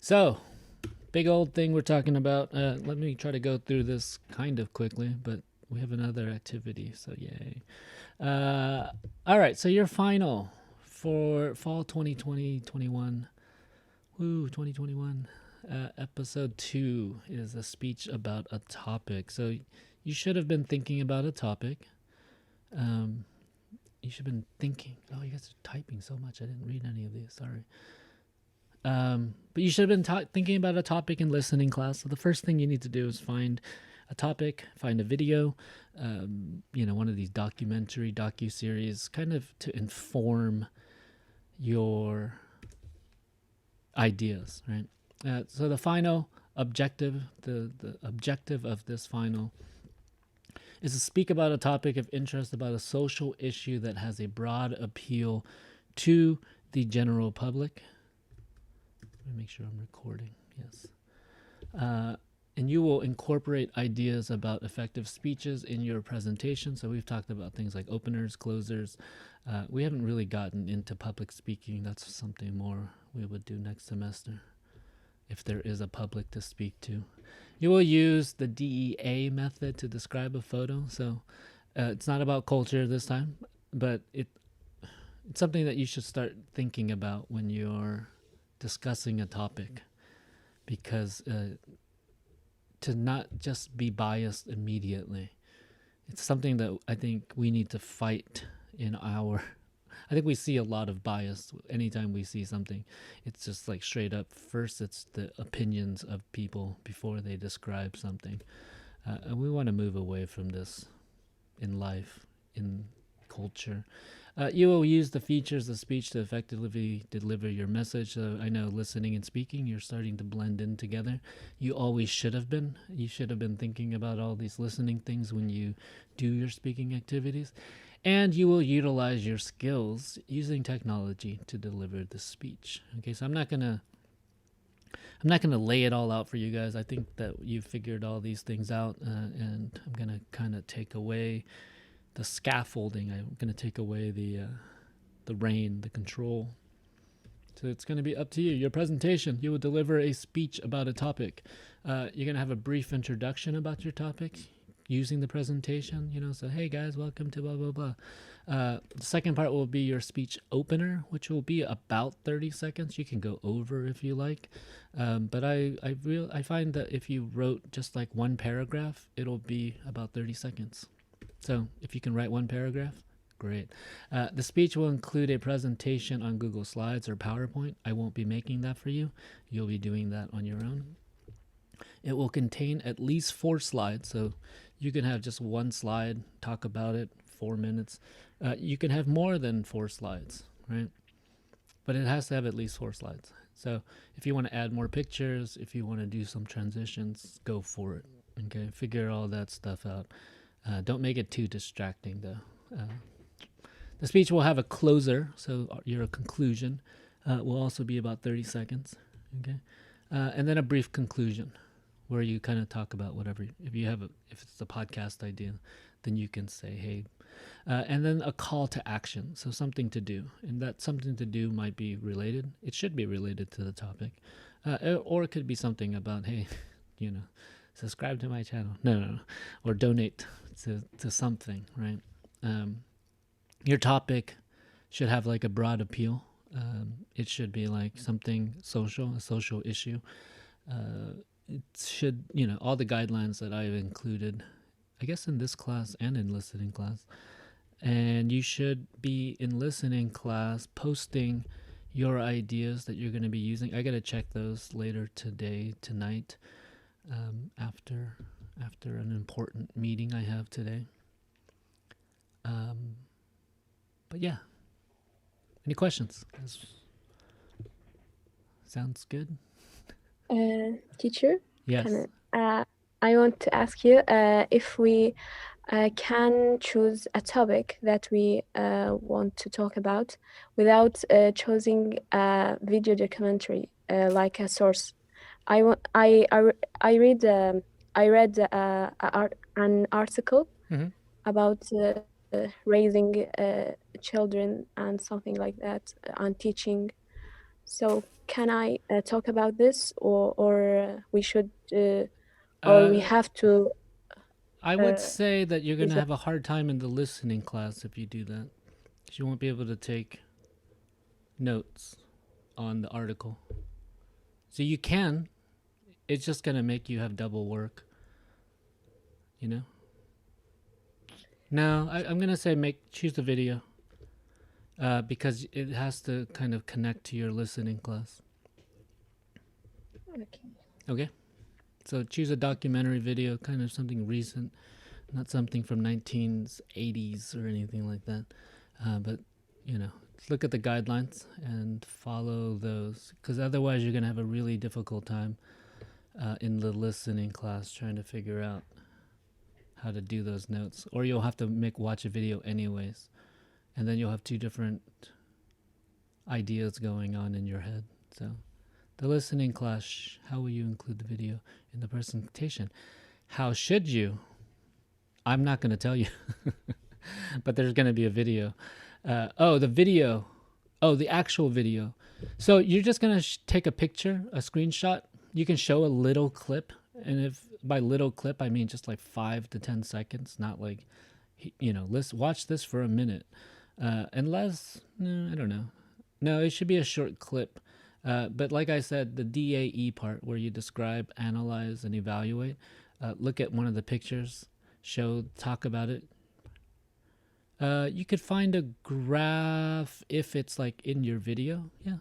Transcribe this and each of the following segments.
So, big old thing we're talking about. Let me try to go through this kind of quickly, but we have another activity, so yay. All right, so your final for fall 2020-21. Woo, 2021. Episode 2 is a speech about a topic. So you should have been thinking about a topic. You should have been thinking. Oh, you guys are typing so much. I didn't read any of these. Sorry. But you should have been thinking about a topic in listening class. So the first thing you need to do is find a topic, find a video, one of these docu-series, kind of to inform your ideas, right? So the final objective, the objective of this final is to speak about a topic of interest, about a social issue that has a broad appeal to the general public. Let me make sure I'm recording. Yes. And you will incorporate ideas about effective speeches in your presentation. So we've talked about things like openers, closers. We haven't really gotten into public speaking. That's something more we would do next semester if there is a public to speak to. You will use the DEA method to describe a photo. So it's not about culture this time, but it's something that you should start thinking about when you're discussing a topic, because to not just be biased immediately, it's something that I think we need to fight in our I think we see a lot of bias anytime we see something. It's just like straight up, first it's the opinions of people before they describe something. And we want to move away from this in life, in culture. You will use the features of speech to effectively deliver your message. So I know listening and speaking, you're starting to blend in together. You always should have been. You should have been thinking about all these listening things when you do your speaking activities. And you will utilize your skills using technology to deliver the speech. Okay, so I'm not gonna lay it all out for you guys. I think that you figured all these things out, and I'm gonna kind of take away the scaffolding. I'm gonna take away the reign, the control. So it's gonna be up to you. Your presentation. You will deliver a speech about a topic. You're gonna have a brief introduction about your topic using the presentation, so hey guys, welcome to blah blah blah. The second part will be your speech opener, which will be about 30 seconds. You can go over if you like, but I find that if you wrote just like one paragraph, it'll be about 30 seconds. So if you can write one paragraph, great. The speech will include a presentation on Google Slides or PowerPoint. I won't be making that for you. You'll be doing that on your own. It will contain at least 4 slides, so you can have just one slide, talk about it, 4 minutes. You can have more than 4 slides, right? But it has to have at least 4 slides. So if you want to add more pictures, if you want to do some transitions, go for it. Okay, figure all that stuff out. Don't make it too distracting, though. The speech will have a closer, so your conclusion will also be about 30 seconds. Okay, and then a brief conclusion, where you kind of talk about whatever. If it's a podcast idea, then you can say, hey, and then a call to action. So something to do, and that something to do might be related. It should be related to the topic, or it could be something about, hey, subscribe to my channel. No, or donate to something, right? Your topic should have like a broad appeal. It should be like something social, a social issue. It should, all the guidelines that I've included, I guess, in this class and in listening class. And you should be in listening class posting your ideas that you're going to be using. I got to check those later tonight, after an important meeting I have today. But yeah, any questions? Sounds good. Teacher, Yes. I want to ask you if we can choose a topic that we want to talk about without choosing a video documentary like a source. I read an article about raising children and something like that, and teaching. So can I talk about this, or we should, or we have to? I would say that you're going Is to that have a hard time in the listening class if you do that. 'Cause you won't be able to take notes on the article. So you can. It's just going to make you have double work. You know? No, I'm going to say choose the video. Because it has to kind of connect to your listening class. okay? Okay? So choose a documentary video, kind of something recent, not something from 1980s or anything like that. But, you know, look at the guidelines and follow those. Because otherwise you're going to have a really difficult time in the listening class trying to figure out how to do those notes. Or you'll have to watch a video anyways. And then you'll have two different ideas going on in your head. So the listening class, how will you include the video in the presentation? How should you? I'm not going to tell you, but there's going to be a video. The video. Oh, the actual video. So you're just going to take a picture, a screenshot. You can show a little clip. And if by little clip, I mean just like 5 to 10 seconds, not like, watch this for a minute. Unless, no, I don't know. No, it should be a short clip. But like I said, the DAE part where you describe, analyze, and evaluate, look at one of the pictures, talk about it. You could find a graph if it's like in your video. Yeah.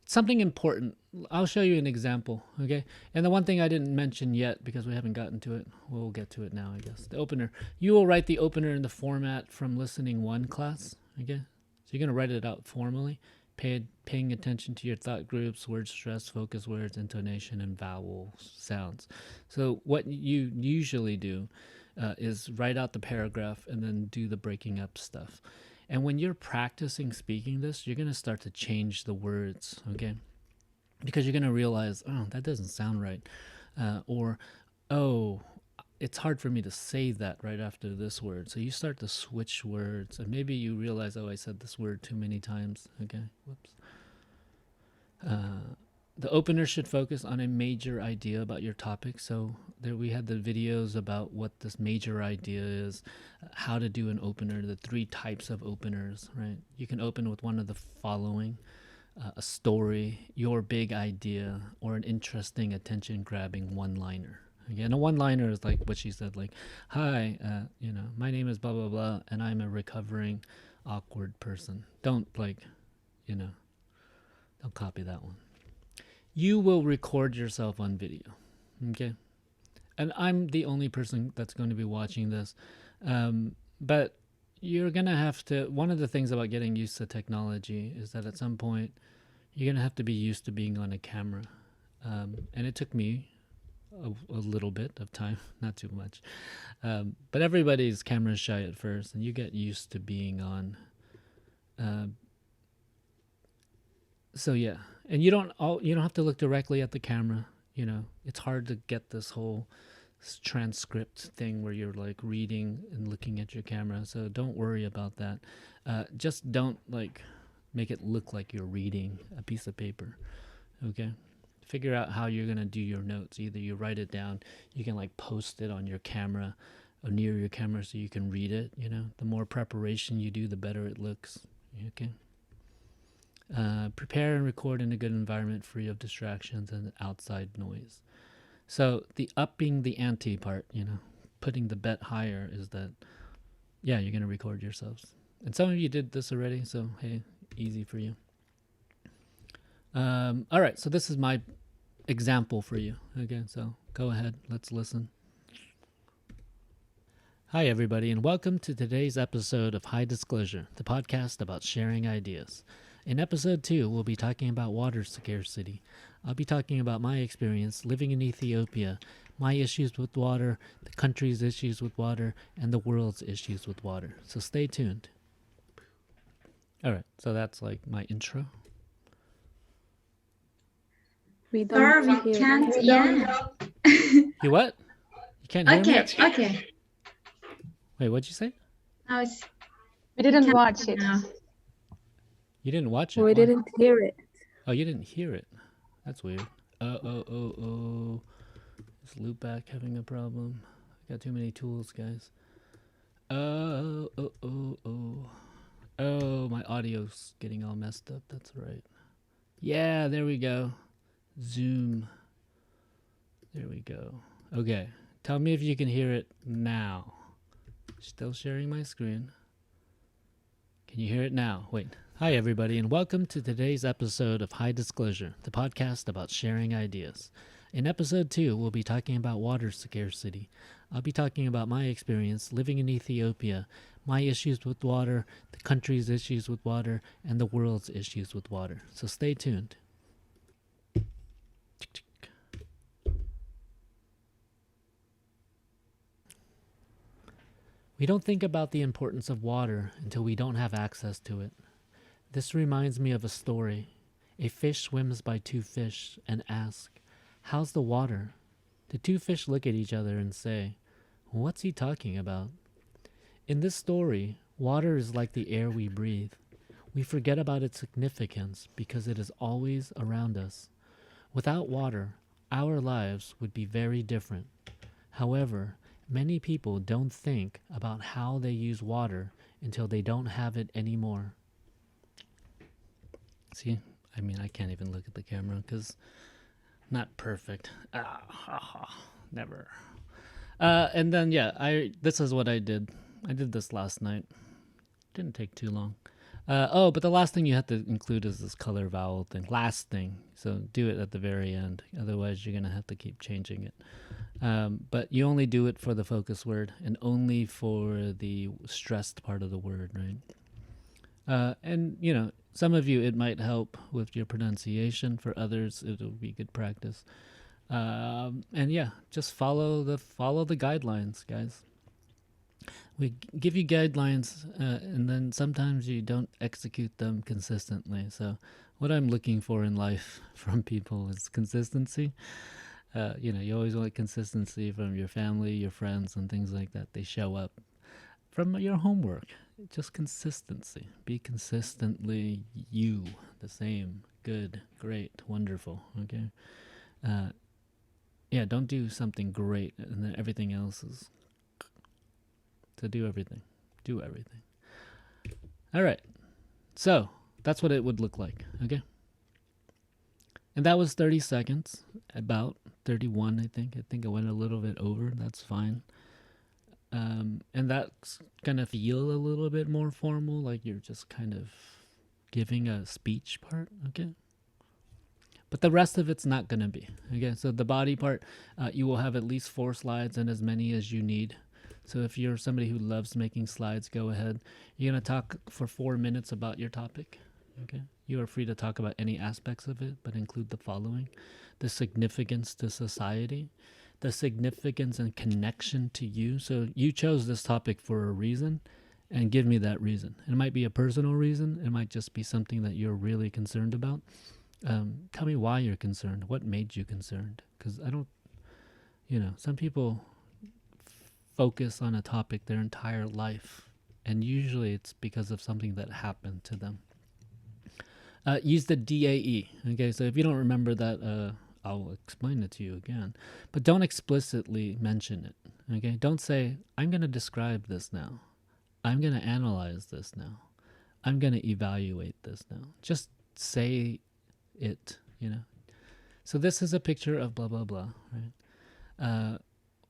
Something important. I'll show you an example, okay? And the one thing I didn't mention yet, because we haven't gotten to it, we'll get to it now, I guess. The opener. You will write the opener in the format from listening 1 class, okay? So you're going to write it out formally, paying attention to your thought groups, word stress, focus words, intonation, and vowel sounds. So what you usually do is write out the paragraph and then do the breaking up stuff. And when you're practicing speaking this, you're going to start to change the words, okay? Because you're going to realize, oh, that doesn't sound right. Oh, it's hard for me to say that right after this word. So you start to switch words. And maybe you realize, oh, I said this word too many times. Okay, whoops. The opener should focus on a major idea about your topic. So there we had the videos about what this major idea is, how to do an opener, the 3 types of openers, right? You can open with one of the following: a story, your big idea, or an interesting, attention-grabbing one-liner. Again, a one-liner is like what she said, like, hi, my name is blah, blah, blah, and I'm a recovering awkward person. Don't don't copy that one. You will record yourself on video, okay? And I'm the only person that's going to be watching this. But you're going to have to, one of the things about getting used to technology is that at some point, you're going to have to be used to being on a camera. And it took me a little bit of time, not too much. But everybody's camera shy at first, and you get used to being on. So yeah, and you don't have to look directly at the camera. It's hard to get this whole transcript thing where you're like reading and looking at your camera. So don't worry about that. Just don't make it look like you're reading a piece of paper. Okay. Figure out how you're going to do your notes. Either you write it down, you can post it on your camera or near your camera so you can read it. The more preparation you do, the better it looks. Okay. Prepare and record in a good environment free of distractions and outside noise. So the upping the ante part, putting the bet higher is that, yeah, you're going to record yourselves. And some of you did this already, so hey, easy for you. All right, so this is my example for you. Okay, so go ahead, let's listen. Hi, everybody, and welcome to today's episode of High Disclosure, the podcast about sharing ideas. In episode 2, we'll be talking about water scarcity. I'll be talking about my experience living in Ethiopia, my issues with water, the country's issues with water, and the world's issues with water. So stay tuned. All right, so that's my intro. We don't we hear can't, you. yeah. You what? You can't hear me? Okay. Wait, what'd you say? We didn't watch it. Now. You didn't watch it? We Why? didn't hear it. Oh, you didn't hear it. That's weird. Oh. Is Loopback having a problem? I got too many tools, guys. Oh. Oh, my audio's getting all messed up. That's right. Yeah, there we go. Zoom. There we go. Okay. Tell me if you can hear it now. Still sharing my screen. Can you hear it now? Wait. Hi, everybody, and welcome to today's episode of High Disclosure, the podcast about sharing ideas. In episode 2, we'll be talking about water scarcity. I'll be talking about my experience living in Ethiopia, my issues with water, the country's issues with water, and the world's issues with water. So stay tuned. We don't think about the importance of water until we don't have access to it. This reminds me of a story. A fish swims by two fish and asks, "How's the water?" The two fish look at each other and say, "What's he talking about?" In this story, water is like the air we breathe. We forget about its significance because it is always around us. Without water, our lives would be very different. However, many people don't think about how they use water until they don't have it anymore. See, I mean, I can't even look at the camera because not perfect. Never. And then this is what I did. I did this last night. Didn't take too long. But the last thing you have to include is this color vowel thing. Last thing. So do it at the very end. Otherwise, you're gonna have to keep changing it. But you only do it for the focus word and only for the stressed part of the word, right? And some of you, it might help with your pronunciation. For others, it'll be good practice. And yeah, just follow the guidelines, guys. We give you guidelines, and then sometimes you don't execute them consistently. So, what I'm looking for in life from people is consistency. You always want consistency from your family, your friends, and things like that. They show up from your homework. Just consistency. Be consistently you, the same, good, great, wonderful. Okay. Don't do something great and then everything else is. So do everything. Do everything. All right. So that's what it would look like. Okay. And that was 30 seconds, about 31, I think. I think I went a little bit over. That's fine. And that's going to feel a little bit more formal, like you're just kind of giving a speech part, okay? But the rest of it's not going to be, okay? So the body part, you will have at least 4 slides and as many as you need. So if you're somebody who loves making slides, go ahead. You're going to talk for 4 minutes about your topic, okay? You are free to talk about any aspects of it, but include the following: the significance to society, the significance and connection to you. So you chose this topic for a reason, and give me that reason. It might be a personal reason. It might just be something that you're really concerned about. Tell me why you're concerned. What made you concerned? Because I don't, some people focus on a topic their entire life, and usually it's because of something that happened to them. Use the DAE. Okay, so if you don't remember that, I'll explain it to you again. But don't explicitly mention it. Okay, don't say, "I'm going to describe this now. I'm going to analyze this now. I'm going to evaluate this now." Just say it, So this is a picture of blah, blah, blah, right?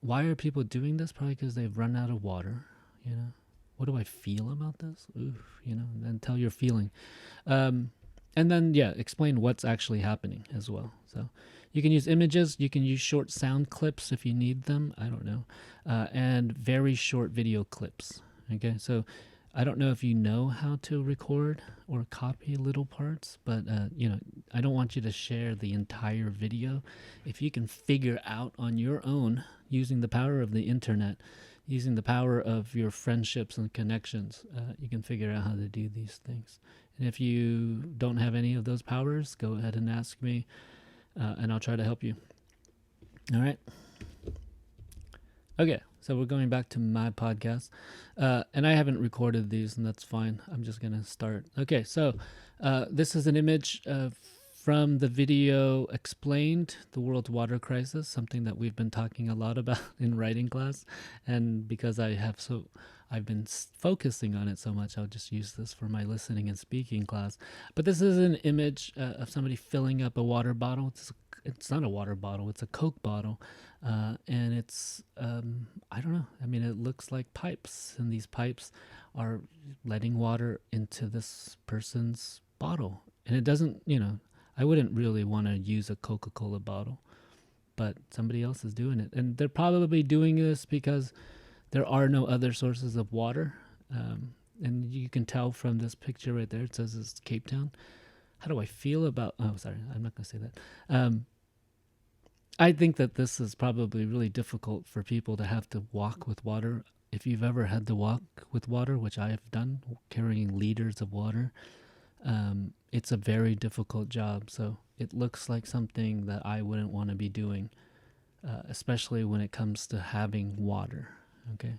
Why are people doing this? Probably because they've run out of water, What do I feel about this? Oof, and then tell your feeling. And then, explain what's actually happening as well. So you can use images. You can use short sound clips if you need them. I don't know. And very short video clips. Okay, so I don't know if you know how to record or copy little parts, but, I don't want you to share the entire video. If you can figure out on your own, using the power of the internet, using the power of your friendships and connections, you can figure out how to do these things. And if you don't have any of those powers, go ahead and ask me, and I'll try to help you. All right? Okay, so we're going back to my podcast. And I haven't recorded these, and that's fine. I'm just going to start. Okay, so this is an image from the video Explained the World Water Crisis, something that we've been talking a lot about in writing class. And because I've been focusing on it so much, I'll just use this for my listening and speaking class. But this is an image of somebody filling up a water bottle. It's not a water bottle, it's a Coke bottle. And it's, I don't know, I mean, it looks like pipes, and these pipes are letting water into this person's bottle. And it doesn't, I wouldn't really want to use a Coca-Cola bottle, but somebody else is doing it. And they're probably doing this because there are no other sources of water. And you can tell from this picture right there, it says it's Cape Town. How do I feel about, oh, sorry, I'm not going to say that. I think that this is probably really difficult for people to have to walk with water. If you've ever had to walk with water, which I have done, carrying liters of water, it's a very difficult job. So it looks like something that I wouldn't want to be doing, especially when it comes to having water. Okay.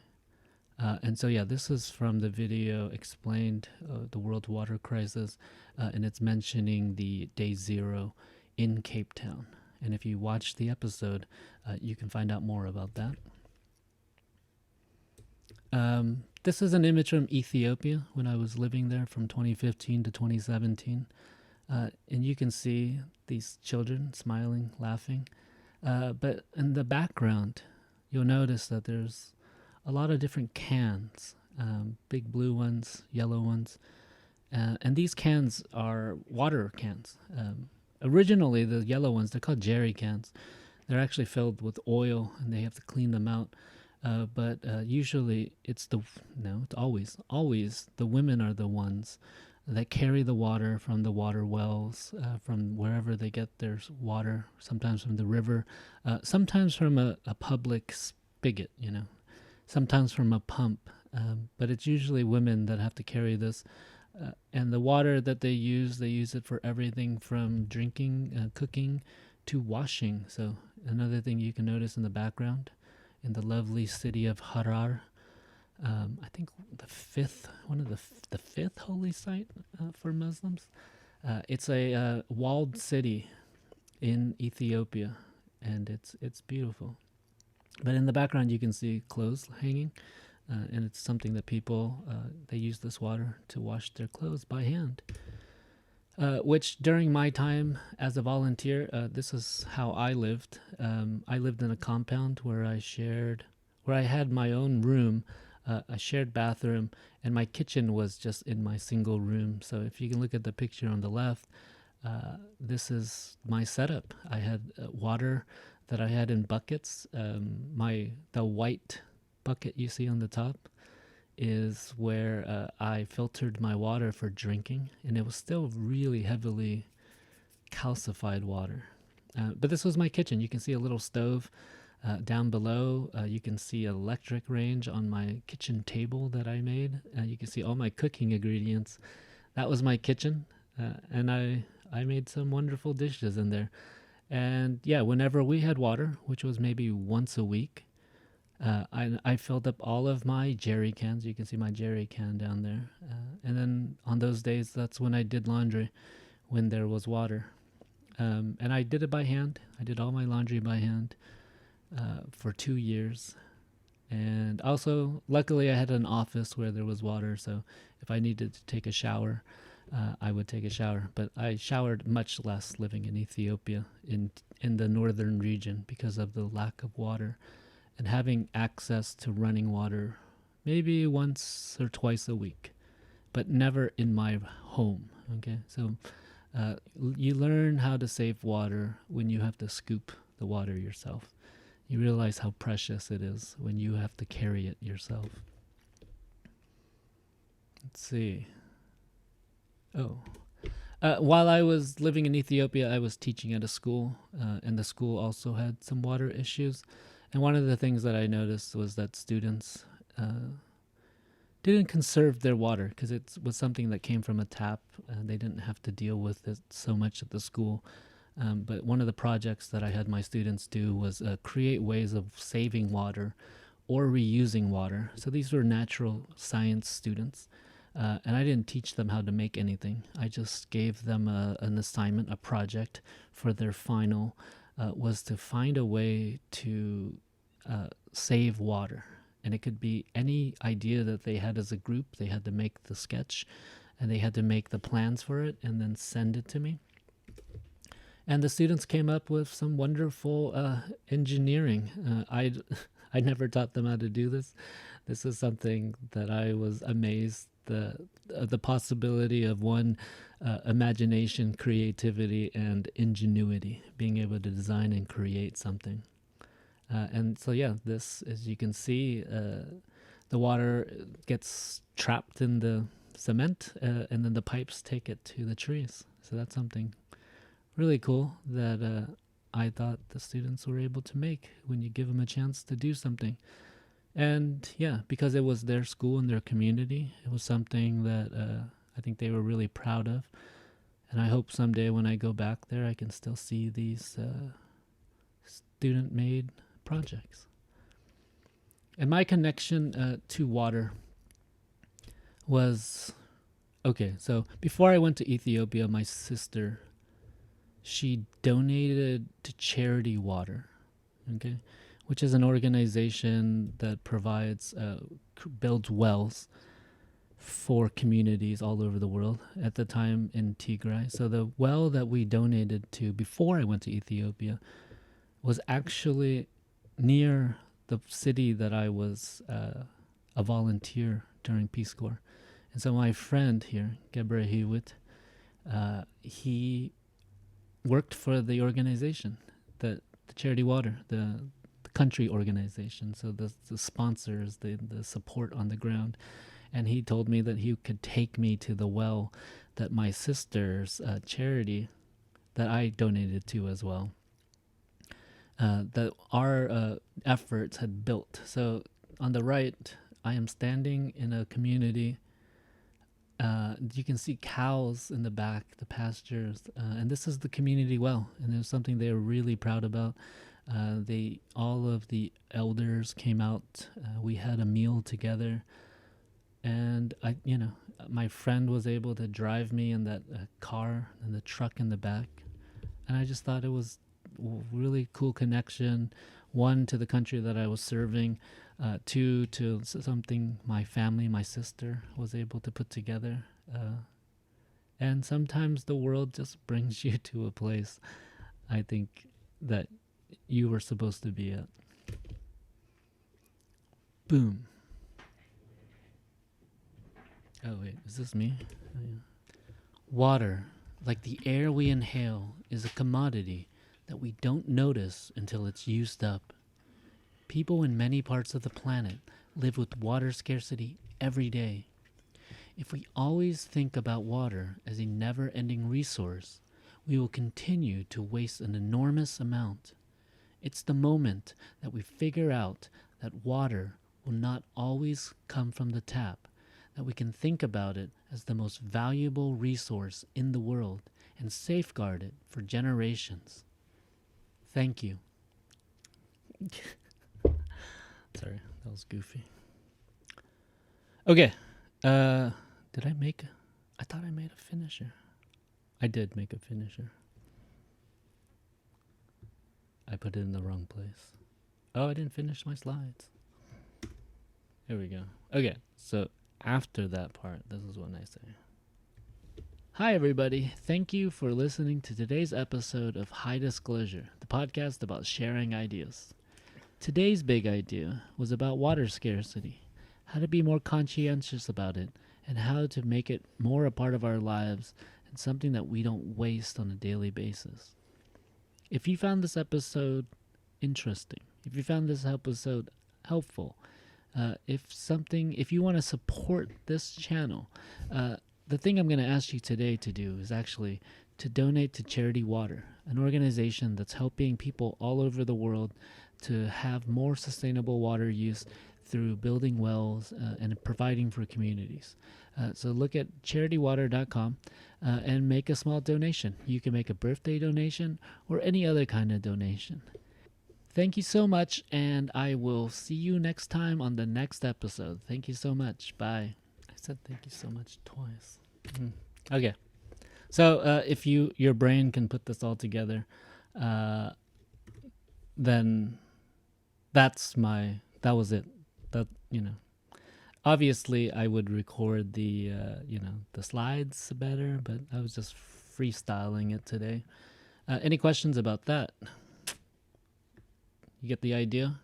And so, yeah, this is from the video Explained the World Water Crisis, and it's mentioning the day 0 in Cape Town. And if you watch the episode, you can find out more about that. This is an image from Ethiopia when I was living there from 2015 to 2017. And you can see these children smiling, laughing. But in the background, you'll notice that there's a lot of different cans, big blue ones, yellow ones. And these cans are water cans. Originally, the yellow ones, they're called jerry cans. They're actually filled with oil, and they have to clean them out. But usually it's always the women are the ones that carry the water from the water wells, from wherever they get their water, sometimes from the river, sometimes from a public spigot, sometimes from a pump. But it's usually women that have to carry this. And the water that they use it for everything from drinking, cooking, to washing. So another thing you can notice in the background, in the lovely city of Harar, I think the fifth holy site for Muslims. It's a walled city in Ethiopia, and it's beautiful. But in the background, you can see clothes hanging. And it's something that people, they use this water to wash their clothes by hand. Which during my time as a volunteer, this is how I lived. I lived in a compound where I had my own room, a shared bathroom, and my kitchen was just in my single room. So if you can look at the picture on the left, this is my setup. I had water that I had in buckets. The white bucket you see on the top is where I filtered my water for drinking, and it was still really heavily calcified water. But this was my kitchen. You can see a little stove down below. You can see an electric range on my kitchen table that I made. You can see all my cooking ingredients. That was my kitchen, and I made some wonderful dishes in there. And yeah, whenever we had water, which was maybe once a week, I filled up all of my jerry cans. You can see my jerry can down there. And then on those days, that's when I did laundry, when there was water. And I did it by hand. I did all my laundry by hand for 2 years. And also, luckily, I had an office where there was water. So if I needed to take a shower, I would take a shower. But I showered much less living in Ethiopia, in the northern region, because of the lack of water. And having access to running water maybe once or twice a week, but never in my home. Okay, so you learn how to save water when you have to scoop the water yourself. You realize how precious it is when you have to carry it yourself. Let's see. While I was living in Ethiopia, I was teaching at a school, and the school also had some water issues. And one of the things that I noticed was that students didn't conserve their water because it was something that came from a tap. They didn't have to deal with it so much at the school. But one of the projects that I had my students do was create ways of saving water or reusing water. So these were natural science students. And I didn't teach them how to make anything. I just gave them an assignment, a project for their final, was to find a way to save water. And it could be any idea that they had as a group. They had to make the sketch and they had to make the plans for it and then send it to me. And the students came up with some wonderful engineering. I never taught them how to do this. This is something that I was amazed the possibility of one imagination, creativity, and ingenuity, being able to design and create something. And so yeah, this, as you can see, the water gets trapped in the cement, and then the pipes take it to the trees. So that's something really cool that I thought the students were able to make when you give them a chance to do something. And yeah, because it was their school and their community, it was something that I think they were really proud of. And I hope someday when I go back there, I can still see these student-made projects. And my connection to water was, okay, so before I went to Ethiopia, my sister, she donated to Charity Water, okay, which is an organization that provides, builds wells for communities all over the world, at the time in Tigray. So the well that we donated to before I went to Ethiopia was actually near the city that I was a volunteer during Peace Corps. And so my friend here, Gebre Hewitt, he worked for the organization, the Charity Water, the country organization, so the sponsors, the support on the ground. And he told me that he could take me to the well that my sister's charity that I donated to as well, that our efforts had built. So on the right, I am standing in a community. You can see cows in the back, the pastures, and this is the community well, and it was something they were really proud about. All of the elders came out. We had a meal together, and my friend was able to drive me in that car and the truck in the back, and I just thought it was a really cool connection. One, to the country that I was serving. Two, to something my family, my sister, was able to put together. And sometimes the world just brings you to a place, I think, that you were supposed to be at. Boom. Oh, wait, is this me? Oh, yeah. Water, like the air we inhale, is a commodity that we don't notice until it's used up. People in many parts of the planet live with water scarcity every day. If we always think about water as a never-ending resource, we will continue to waste an enormous amount. It's the moment that we figure out that water will not always come from the tap, that we can think about it as the most valuable resource in the world and safeguard it for generations. Thank you. Sorry, that was goofy. Okay. Did I make I thought I made a finisher. I did make a finisher. I put it in the wrong place. Oh, I didn't finish my slides. Here we go. Okay, so after that part, this is what I say. Hi, everybody. Thank you for listening to today's episode of High Disclosure, the podcast about sharing ideas. Today's big idea was about water scarcity, how to be more conscientious about it, and how to make it more a part of our lives and something that we don't waste on a daily basis. If you found this episode interesting, if you found this episode helpful, if you want to support this channel, the thing I'm going to ask you today to do is actually to donate to Charity Water, an organization that's helping people all over the world to have more sustainable water use through building wells and providing for communities. So look at charitywater.com and make a small donation. You can make a birthday donation or any other kind of donation. Thank you so much, and I will see you next time on the next episode. Thank you so much. Bye. said thank you so much twice. Okay. So if your brain can put this all together, then that was it. That, obviously I would record the the slides better, but I was just freestyling it today. Any questions about that? You get the idea?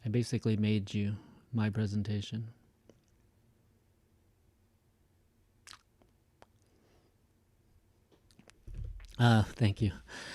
I basically made you my presentation. Thank you.